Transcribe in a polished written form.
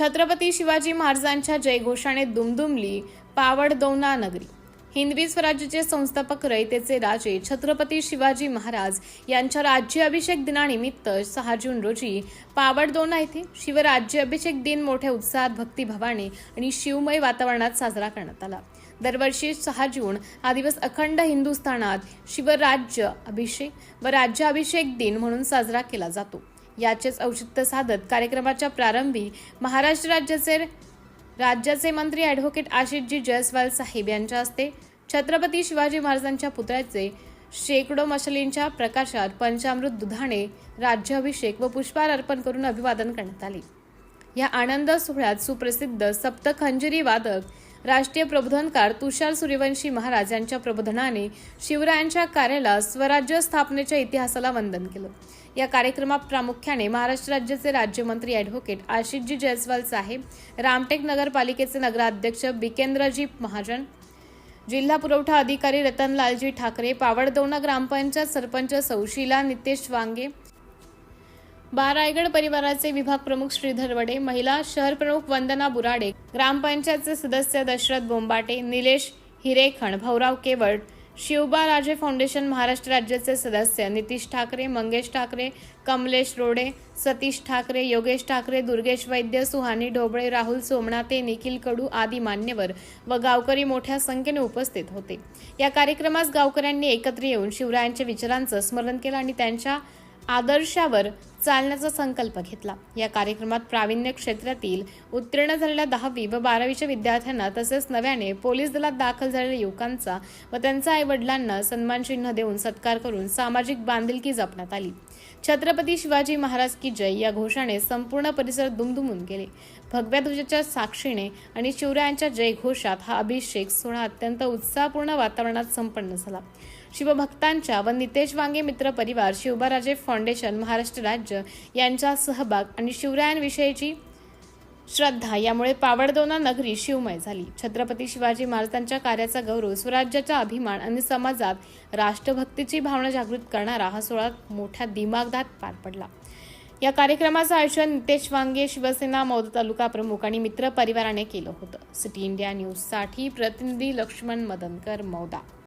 छत्रपती शिवाजी महाराजांच्या जयघोषाने दुमदुमली पावडदौना नगरी। हिंदवी स्वराज्याचे संस्थापक रयतेचे राजे छत्रपती शिवाजी महाराज यांच्या राज्याभिषेक दिनानिमित्त 6 जून रोजी पावडदौना येथे शिवराज्याभिषेक दिन मोठ्या उत्साहात, भक्तिभावाने आणि शिवमय वातावरणात साजरा करण्यात आला। दरवर्षी 6 जून हा दिवस अखंड हिंदुस्थानात शिवराज्य अभिषेक व राज्याभिषेक दिन म्हणून साजरा केला जातो। याचेच औचित्य साधत कार्यक्रमाच्या प्रारंभी महाराष्ट्र राज्याचे मंत्री ॲडव्होकेट आशिषजी जयस्वाल साहेब यांच्या हस्ते छत्रपती शिवाजी महाराजांच्या पुतळ्याचे शेकडो मशालींच्या प्रकाशात पंचामृत दुधाने राज्याभिषेक व पुष्पहार अर्पण करून अभिवादन करण्यात आले। या आनंद सोहळ्यात सुप्रसिद्ध सप्तखंजरी वादक, राष्ट्रीय प्रबोधनकार तुषार सूर्यवंशी महाराज यांच्या प्रबोधनाने शिवरायांच्या कार्याला, स्वराज्य स्थापनेच्या इतिहासाला वंदन केलं। या कार्यक्रमात प्रामुख्याने महाराष्ट्र राज्याचे राज्यमंत्री ॲडव्होकेट आशिषजी जयस्वाल साहेब, रामटेक नगरपालिकेचे नगराध्यक्ष बिकेंद्रजी महाजन, जिल्हा पुरवठा अधिकारी रतनलालजी ठाकरे, पावडदौना ग्रामपंचायत सरपंच सौ शीला नितेश वांगे, रायगड परिवाराचे विभाग प्रमुख श्रीधर वडे, महिला शहर प्रमुख वंदना बुराडे, ग्रामपंचायतचे सदस्य दशरथ बोंबाटे, निलेश हिरेखण, भाऊराव केवळ, शिवबा राजे फाउंडेशन महाराष्ट्र राज्याचे सदस्य नितीश ठाकरे, मंगेश ठाकरे, कमलेश रोडे, सतीश ठाकरे, योगेश ठाकरे, दुर्गेश वैद्य, सुहानी ढोबळे, राहुल सोमनाथे, निखिल कडू आदी मान्यवर व गावकरी मोठ्या संख्येने उपस्थित होते। या कार्यक्रमास गावकऱ्यांनी एकत्र येऊन शिवरायांच्या विचारांचं स्मरण केलं आणि त्यांच्या आदर्शावर चालण्याचा संकल्प घेतला। या कार्यक्रमात प्रावीण्य क्षेत्रातील उत्तीर्ण झालेल्या 10वी व 12वीच्या विद्यार्थ्यांना तसेच नव्याने पोलीस दलात दाखल झालेल्या युवकांचा व त्यांच्या आईवडिलांना सन्मान चिन्ह देऊन सत्कार करून सामाजिक बांधिलकी जपण्यात आली। छत्रपती शिवाजी महाराज की जय या घोषाने संपूर्ण परिसर दुमदुमून गेले। भगव्या ध्वजाच्या साक्षीने आणि शिवरायांच्या जयघोषात हा अभिषेक सोहळा अत्यंत उत्साहपूर्ण वातावरणात संपन्न झाला। शिवभक्तांच्या व नितेश वांगे मित्र परिवार, शिवबाराजे फाउंडेशन, महाराष्ट्र राज्य यांचा सहभाग आणि शिवरायांविषयीची श्रद्धा यामुळे पावडदौना नगरी शिवमय झाली। छत्रपती शिवाजी महाराजांच्या कार्याचा गौरव, स्वराज्याचा अभिमान आणि समाजात राष्ट्रभक्तीची भावना जागृत करणारा हा सोहळा मोठ्या दिमागदात पार पडला। या कार्यक्रमाचं आयोजन नितेश वांगे, शिवसेना मौदा तालुका प्रमुख आणि मित्र परिवाराने केलं होतं। सिटी इंडिया न्यूजसाठी प्रतिनिधी लक्ष्मण मदनकर, मौदा।